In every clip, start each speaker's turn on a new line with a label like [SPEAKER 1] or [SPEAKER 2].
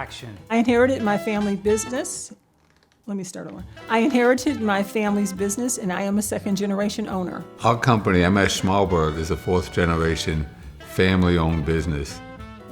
[SPEAKER 1] action.
[SPEAKER 2] I inherited my family business. Let me start over. I inherited my family's business and I am a second-generation owner.
[SPEAKER 3] Our company, MS Schmalberg, is a fourth-generation family-owned business.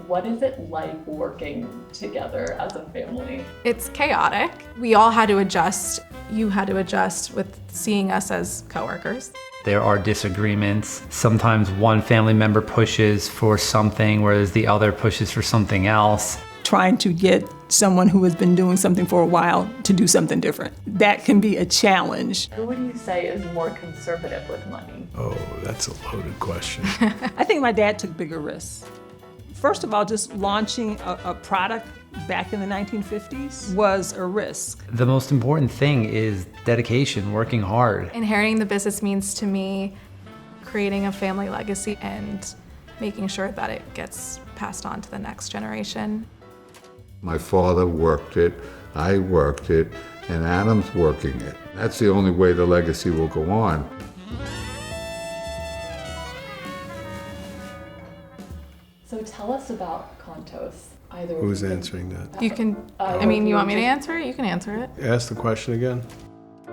[SPEAKER 4] What is it like working together as a family?
[SPEAKER 5] It's chaotic. We all had to adjust. You had to adjust with seeing us as coworkers.
[SPEAKER 1] There are disagreements. Sometimes one family member pushes for something, whereas the other pushes for something else.
[SPEAKER 2] Trying to get someone who has been doing something for a while to do something different. That can be a challenge.
[SPEAKER 4] Who would you say is more conservative with money?
[SPEAKER 6] Oh, that's a loaded question.
[SPEAKER 2] I think my dad took bigger risks. First of all, just launching a product back in the 1950s was a risk.
[SPEAKER 1] The most important thing is dedication, working hard.
[SPEAKER 5] Inheriting the business means to me creating a family legacy and making sure that it gets passed on to the next generation.
[SPEAKER 3] My father worked it, I worked it, and Adam's working it. That's the only way the legacy will go on.
[SPEAKER 4] So tell us about Contos. Either of
[SPEAKER 6] Who's
[SPEAKER 4] you can-
[SPEAKER 6] answering that?
[SPEAKER 5] You can, I mean, you want me to answer it? You can answer it.
[SPEAKER 6] Ask the question again.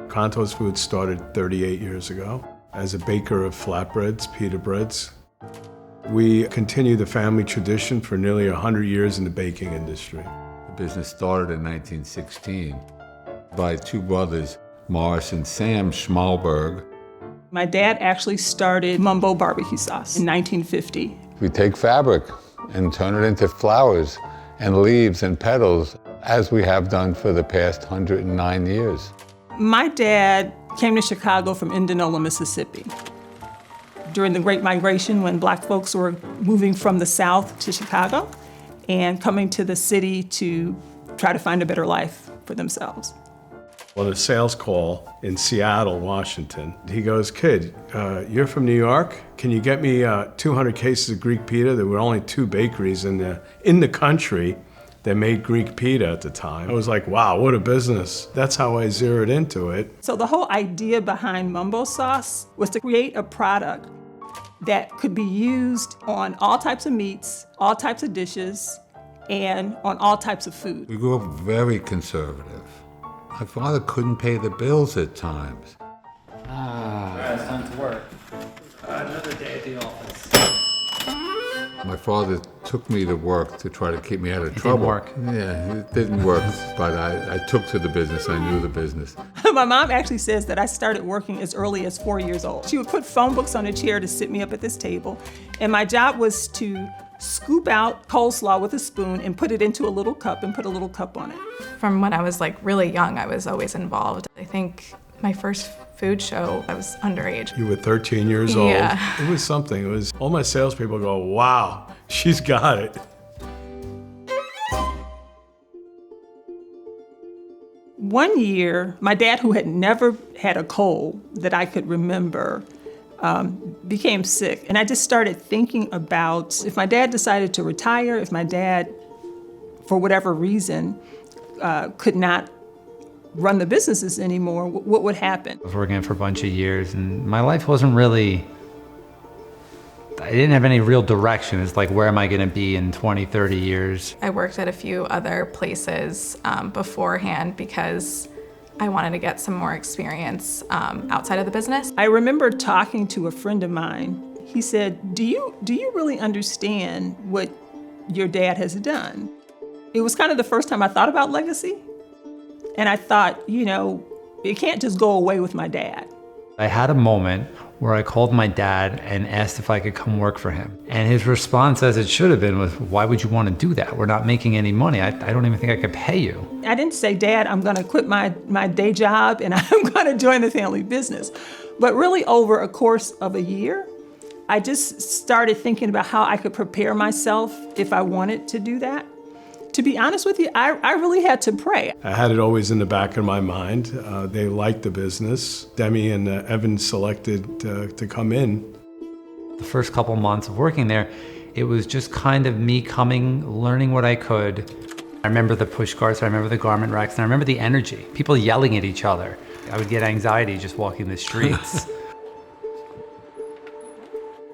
[SPEAKER 6] Contos Foods started 38 years ago as a baker of flatbreads, pita breads. We continue the family tradition for nearly 100 years in the baking industry.
[SPEAKER 3] The business started in 1916 by two brothers, Morris and Sam Schmalberg.
[SPEAKER 2] My dad actually started Mumbo barbecue sauce in 1950.
[SPEAKER 3] We take fabric and turn it into flowers and leaves and petals, as we have done for the past 109 years.
[SPEAKER 2] My dad came to Chicago from Indianola, Mississippi. During the Great Migration, when black folks were moving from the South to Chicago and coming to the city to try to find a better life for themselves.
[SPEAKER 6] On a sales call in Seattle, Washington, he goes, "Kid, you're from New York? Can you get me 200 cases of Greek pita?" There were only two bakeries in the country that made Greek pita at the time. I was like, wow, what a business. That's how I zeroed into it.
[SPEAKER 2] So the whole idea behind Mumbo sauce was to create a product that could be used on all types of meats, all types of dishes, and on all types of food.
[SPEAKER 3] We grew up very conservative. My father couldn't pay the bills at times.
[SPEAKER 1] It's time to work. Another day at the office.
[SPEAKER 3] My father took me to work to try to keep me out of trouble.
[SPEAKER 1] Didn't work.
[SPEAKER 3] Yeah, it didn't work, but I took to the business. I knew the business.
[SPEAKER 2] My mom actually says that I started working as early as 4 years old. She would put phone books on a chair to sit me up at this table, and my job was to scoop out coleslaw with a spoon and put it into a little cup and put a little cup on it.
[SPEAKER 5] From when I was like really young, I was always involved. I think my first food show, I was underage.
[SPEAKER 6] You were 13 years old.
[SPEAKER 5] Yeah.
[SPEAKER 6] It was something. It was, all my salespeople go, wow, she's got it.
[SPEAKER 2] One year, my dad, who had never had a cold that I could remember, became sick. And I just started thinking about if my dad decided to retire, if my dad, for whatever reason, could not run the businesses anymore, what would happen?
[SPEAKER 1] I was working for a bunch of years and my life wasn't really, I didn't have any real direction. It's like, where am I gonna be in 20, 30 years?
[SPEAKER 5] I worked at a few other places beforehand because I wanted to get some more experience outside of the business.
[SPEAKER 2] I remember talking to a friend of mine. He said, do you really understand what your dad has done? It was kind of the first time I thought about legacy. And I thought, it can't just go away with my dad.
[SPEAKER 1] I had a moment where I called my dad and asked if I could come work for him. And his response, as it should have been, was, why would you want to do that? We're not making any money. I don't even think I could pay you.
[SPEAKER 2] I didn't say, Dad, I'm gonna quit my day job and I'm gonna join the family business. But really over a course of a year, I just started thinking about how I could prepare myself if I wanted to do that. To be honest with you, I really had to pray.
[SPEAKER 6] I had it always in the back of my mind. They liked the business. Demi and Evan selected to come in.
[SPEAKER 1] The first couple months of working there, it was just kind of me coming, learning what I could. I remember the push carts, I remember the garment racks, and I remember the energy. People yelling at each other. I would get anxiety just walking the streets.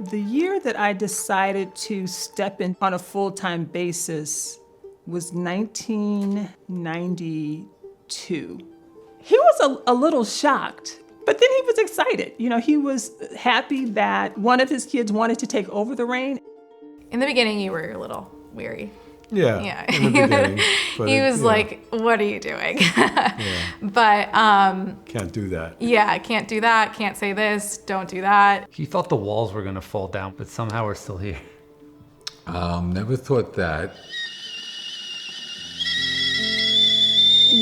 [SPEAKER 2] The year that I decided to step in on a full-time basis was 1992. He was a little shocked, but then he was excited. You know, he was happy that one of his kids wanted to take over the reign.
[SPEAKER 5] In the beginning, you were a little weary.
[SPEAKER 6] Yeah. In the beginning. But
[SPEAKER 5] He was
[SPEAKER 6] yeah.
[SPEAKER 5] like, what are you doing? But
[SPEAKER 6] Can't do that.
[SPEAKER 5] yeah, can't do that, can't say this, don't do that.
[SPEAKER 1] He thought the walls were gonna fall down, but somehow we're still here.
[SPEAKER 3] Never thought that.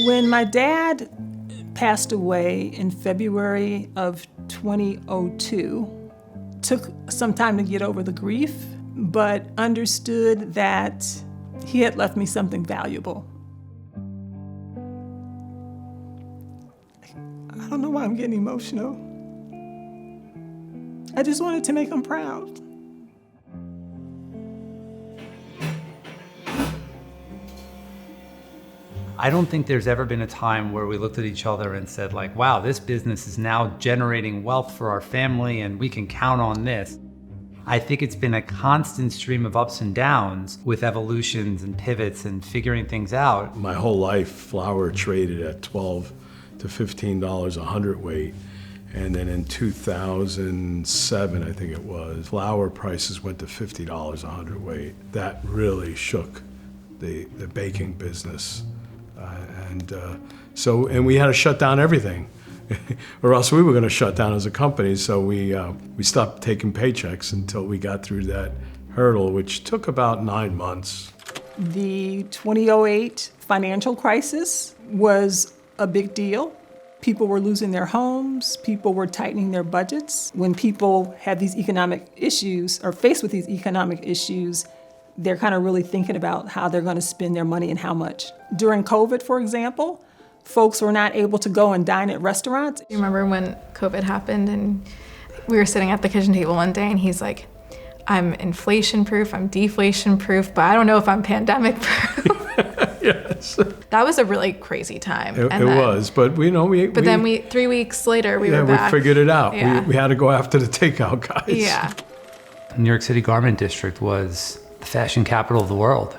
[SPEAKER 2] When my dad passed away in February of 2002, took some time to get over the grief, but understood that he had left me something valuable. I don't know why I'm getting emotional. I just wanted to make him proud.
[SPEAKER 1] I don't think there's ever been a time where we looked at each other and said like, wow, this business is now generating wealth for our family and we can count on this. I think it's been a constant stream of ups and downs with evolutions and pivots and figuring things out.
[SPEAKER 6] My whole life, flour traded at $12 to $15 a hundredweight. And then in 2007, I think it was, flour prices went to $50 a hundredweight. That really shook the baking business. And we had to shut down everything, or else we were going to shut down as a company. So we stopped taking paychecks until we got through that hurdle, which took about 9 months.
[SPEAKER 2] The 2008 financial crisis was a big deal. People were losing their homes, people were tightening their budgets. When people have these economic issues, or faced with these economic issues, they're kind of really thinking about how they're going to spend their money and how much. During COVID, for example, folks were not able to go and dine at restaurants.
[SPEAKER 5] You remember when COVID happened and we were sitting at the kitchen table one day and he's like, I'm inflation proof, I'm deflation proof, but I don't know if I'm pandemic proof.
[SPEAKER 6] Yes.
[SPEAKER 5] That was a really crazy time.
[SPEAKER 6] It was, but
[SPEAKER 5] then 3 weeks later we were back.
[SPEAKER 6] we figured it out.
[SPEAKER 5] Yeah.
[SPEAKER 6] We had to go after the takeout guys.
[SPEAKER 5] Yeah.
[SPEAKER 1] New York City Garment District was the fashion capital of the world.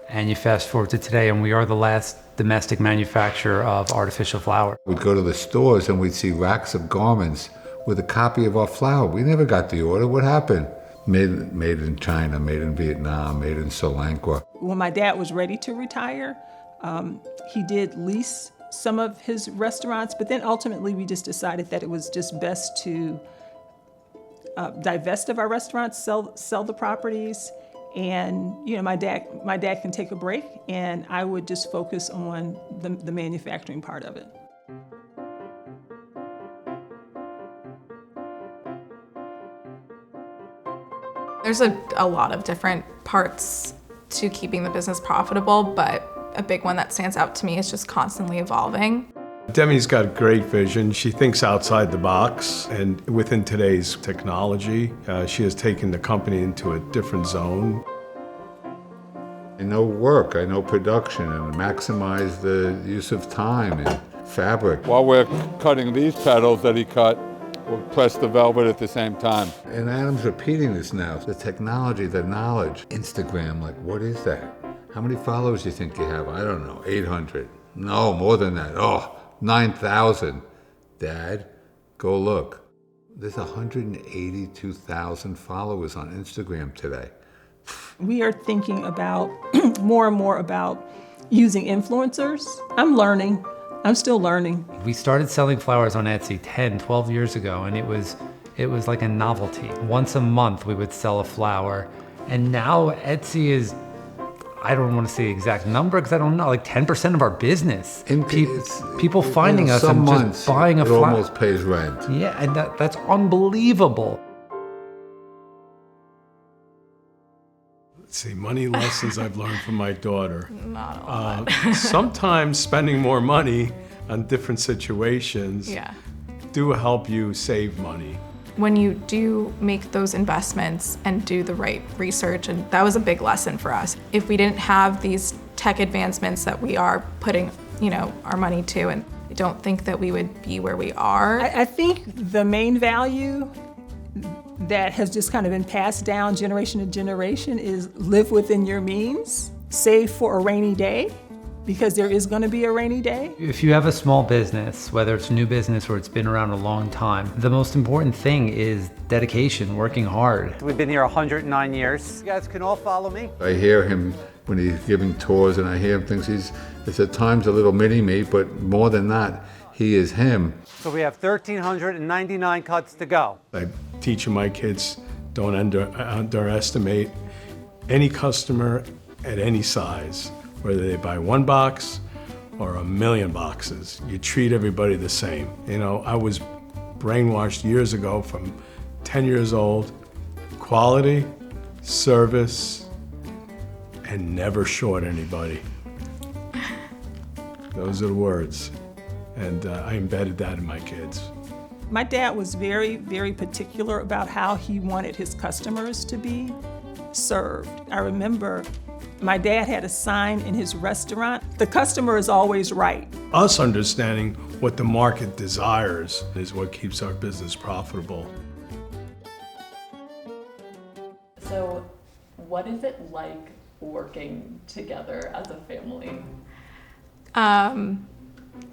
[SPEAKER 1] And you fast forward to today and we are the last domestic manufacturer of artificial flour.
[SPEAKER 3] We'd go to the stores and we'd see racks of garments with a copy of our flour. We never got the order. What happened? Made in China, made in Vietnam, made in Sri Lanka.
[SPEAKER 2] When my dad was ready to retire, he did lease some of his restaurants, but then ultimately we just decided that it was just best to divest of our restaurants, sell the properties, and my dad can take a break, and I would just focus on the manufacturing part of it.
[SPEAKER 5] There's a lot of different parts to keeping the business profitable, but a big one that stands out to me is just constantly evolving.
[SPEAKER 6] Demi's got a great vision. She thinks outside the box, and within today's technology, she has taken the company into a different zone.
[SPEAKER 3] I know work, I know production, and maximize the use of time and fabric. While we're cutting these petals that he cut, we'll press the velvet at the same time. And Adam's repeating this now. The technology, the knowledge. Instagram, like, what is that? How many followers do you think you have? I don't know, 800. No, more than that. Oh, 9,000. Dad, go look. There's 182,000 followers on Instagram today.
[SPEAKER 2] We are thinking about more and more about using influencers. I'm learning. I'm still learning.
[SPEAKER 1] We started selling flowers on Etsy 10, 12 years ago, and it was like a novelty. Once a month we would sell a flower, and now Etsy is, I don't want to say the exact number because I don't know, like 10% of our business. People finding us
[SPEAKER 3] some
[SPEAKER 1] and
[SPEAKER 3] months,
[SPEAKER 1] just buying a
[SPEAKER 3] it
[SPEAKER 1] flower.
[SPEAKER 3] almost pays rent.
[SPEAKER 1] Yeah, and that's unbelievable.
[SPEAKER 6] Let's see, money lessons I've learned from my daughter.
[SPEAKER 5] Not a lot.
[SPEAKER 6] Sometimes spending more money on different situations do help you save money.
[SPEAKER 5] When you do make those investments and do the right research, and that was a big lesson for us. If we didn't have these tech advancements that we are putting, our money to, and I don't think that we would be where we are.
[SPEAKER 2] I think the main value that has just kind of been passed down generation to generation is live within your means. save for a rainy day, because there is going to be a rainy day.
[SPEAKER 1] If you have a small business, whether it's a new business or it's been around a long time, the most important thing is dedication, working hard.
[SPEAKER 7] We've been here 109 years. You guys can all follow me.
[SPEAKER 3] I hear him when he's giving tours, and I hear him thinks it's at times a little mini-me, but more than that, he is him.
[SPEAKER 7] So we have 1,399 cuts to go.
[SPEAKER 6] I teach my kids, don't underestimate any customer at any size, whether they buy one box or 1,000,000 boxes. You treat everybody the same. You know, I was brainwashed years ago from 10 years old, quality, service, and never short anybody. Those are the words. And I embedded that in my kids.
[SPEAKER 2] My dad was very, very particular about how he wanted his customers to be served. I remember my dad had a sign in his restaurant, "The customer is always right."
[SPEAKER 6] Us understanding what the market desires is what keeps our business profitable.
[SPEAKER 4] So, what is it like working together as a family?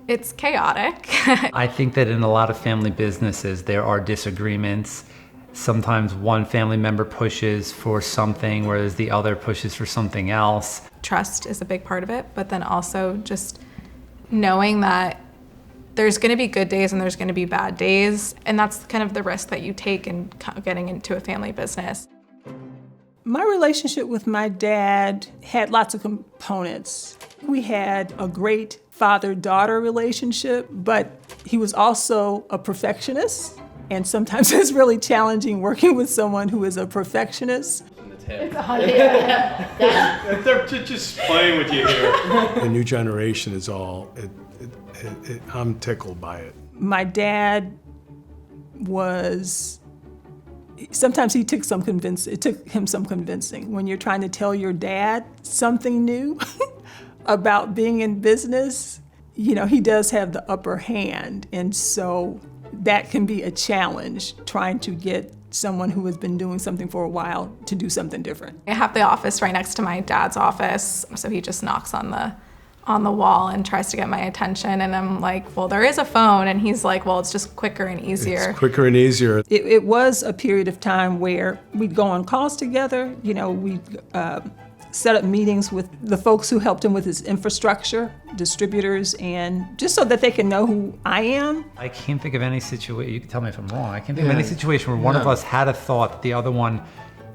[SPEAKER 5] It's chaotic.
[SPEAKER 1] I think that in a lot of family businesses, there are disagreements. Sometimes one family member pushes for something, whereas the other pushes for something else.
[SPEAKER 5] Trust is a big part of it, but then also just knowing that there's going to be good days and there's going to be bad days, and that's kind of the risk that you take in getting into a family business.
[SPEAKER 2] My relationship with my dad had lots of components. We had a great father-daughter relationship, but he was also a perfectionist. And sometimes it's really challenging working with someone who is a perfectionist.
[SPEAKER 6] They're just playing with you here. The new generation is all, I'm tickled by it.
[SPEAKER 2] My dad was, sometimes it took him some convincing. When you're trying to tell your dad something new about being in business, you know, he does have the upper hand. And so that can be a challenge, trying to get someone who has been doing something for a while to do something different.
[SPEAKER 5] I have the office right next to my dad's office, so he just knocks on the wall and tries to get my attention, and I'm like, well, there is a phone, and he's like, well, it's just quicker and easier.
[SPEAKER 6] It's quicker and easier.
[SPEAKER 2] It was a period of time where we'd go on calls together, you know, we'd set up meetings with the folks who helped him with his infrastructure, distributors, and just so that they can know who I am.
[SPEAKER 1] I can't think of any situation, you can tell me if I'm wrong, I can't think of any situation where one of us had a thought that the other one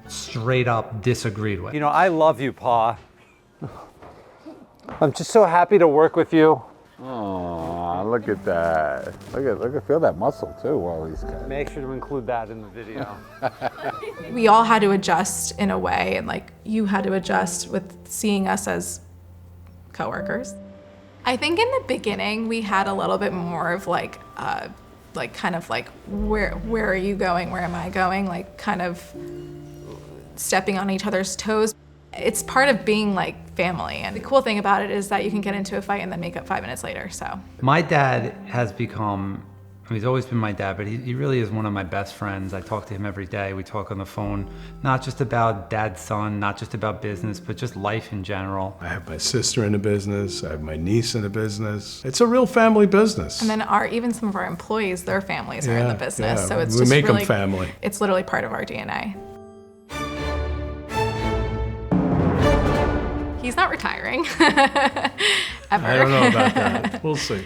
[SPEAKER 1] straight up disagreed with.
[SPEAKER 7] You know, I love you, Pa. I'm just so happy to work with you.
[SPEAKER 3] Oh, look at that. Feel that muscle too while he's got it.
[SPEAKER 7] Make sure to include that in the video.
[SPEAKER 5] We all had to adjust in a way, and like you had to adjust with seeing us as coworkers. I think in the beginning we had a little bit more of like kind of like where are you going, where am I going, like kind of stepping on each other's toes. It's part of being like family, and the cool thing about it is that you can get into a fight and then make up 5 minutes later. So
[SPEAKER 1] My dad has become, he's always been my dad, but he really is one of my best friends. I talk to him every day. We talk on the phone, not just about dad-son, not just about business, but just life in general.
[SPEAKER 6] I have my sister in the business. I have my niece in the business. It's a real family business.
[SPEAKER 5] and then even some of our employees, their families are in the business.
[SPEAKER 6] yeah.
[SPEAKER 5] So it's
[SPEAKER 6] We
[SPEAKER 5] just
[SPEAKER 6] make 'em
[SPEAKER 5] really,
[SPEAKER 6] family.
[SPEAKER 5] It's literally part of our DNA. He's not retiring. Ever.
[SPEAKER 6] I don't know about that. We'll see.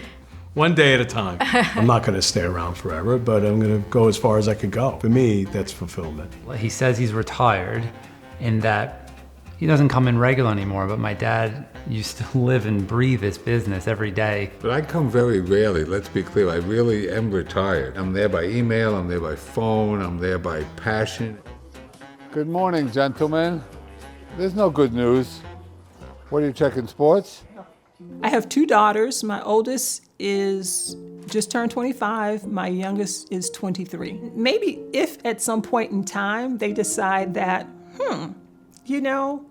[SPEAKER 6] One day at a time. I'm not going to stay around forever, but I'm going to go as far as I can go. For me, that's fulfillment.
[SPEAKER 1] He says he's retired in that he doesn't come in regular anymore, but my dad used to live and breathe this business every day.
[SPEAKER 3] But I come very rarely, let's be clear. I really am retired. I'm there by email, I'm there by phone, I'm there by passion. Good morning, gentlemen. There's no good news. What are you checking, sports?
[SPEAKER 2] I have 2 daughters. My oldest is just turned 25. My youngest is 23. Maybe if at some point in time they decide that, you know,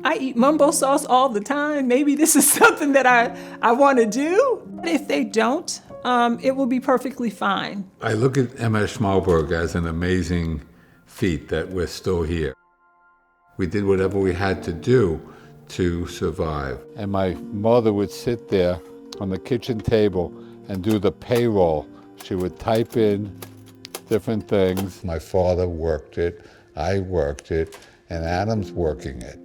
[SPEAKER 2] I eat mumbo sauce all the time. Maybe this is something that I want to do. If they don't, it will be perfectly fine.
[SPEAKER 3] I look at MS Schmalberg as an amazing feat that we're still here. We did whatever we had to do to survive. And my mother would sit there on the kitchen table and do the payroll. She would type in different things. My father worked it, I worked it, and Adam's working it.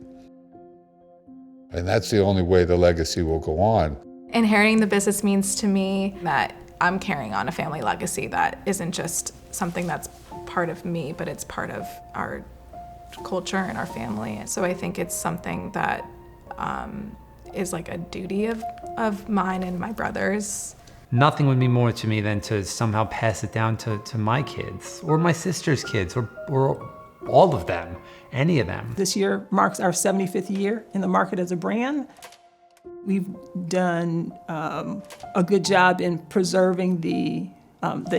[SPEAKER 3] And that's the only way the legacy will go on.
[SPEAKER 5] Inheriting the business means to me that I'm carrying on a family legacy that isn't just something that's part of me, but it's part of our culture and our family. So I think it's something that is like a duty of mine and my brother's.
[SPEAKER 1] Nothing would mean more to me than to somehow pass it down to my kids or my sister's kids or all of them, any of them.
[SPEAKER 2] This year marks our 75th year in the market as a brand. We've done a good job in preserving the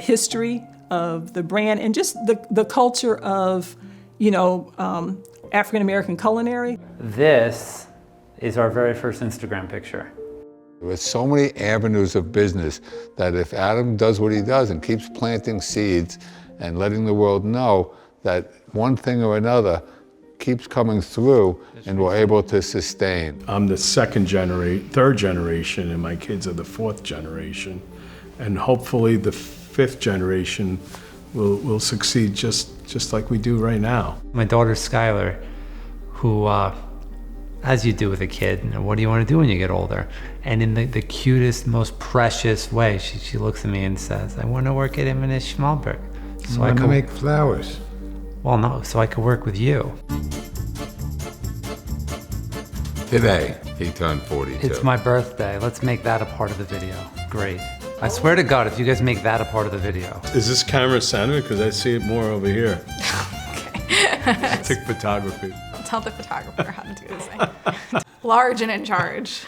[SPEAKER 2] history of the brand and just the culture of, African American culinary.
[SPEAKER 1] This is our very first Instagram picture.
[SPEAKER 3] There are so many avenues of business that if Adam does what he does and keeps planting seeds and letting the world know that one thing or another keeps coming through and we're able to sustain.
[SPEAKER 6] I'm the third generation, and my kids are the fourth generation. And hopefully the fifth generation will succeed just like we do right now.
[SPEAKER 1] My daughter Skylar, who, as you do with a kid, what do you want to do when you get older? And in the cutest, most precious way, she looks at me and says, I want to work at M&S Schmalberg.
[SPEAKER 3] So I can make flowers.
[SPEAKER 1] Well, no, so I could work with you.
[SPEAKER 3] Today, he turned 42.
[SPEAKER 1] It's my birthday. Let's make that a part of the video. Great. I swear to God, if you guys make that a part of the video.
[SPEAKER 6] Is this camera centered? Because I see it more over here.
[SPEAKER 5] Okay.
[SPEAKER 6] Take photography.
[SPEAKER 5] Tell the photographer how to do this thing. Large and in charge.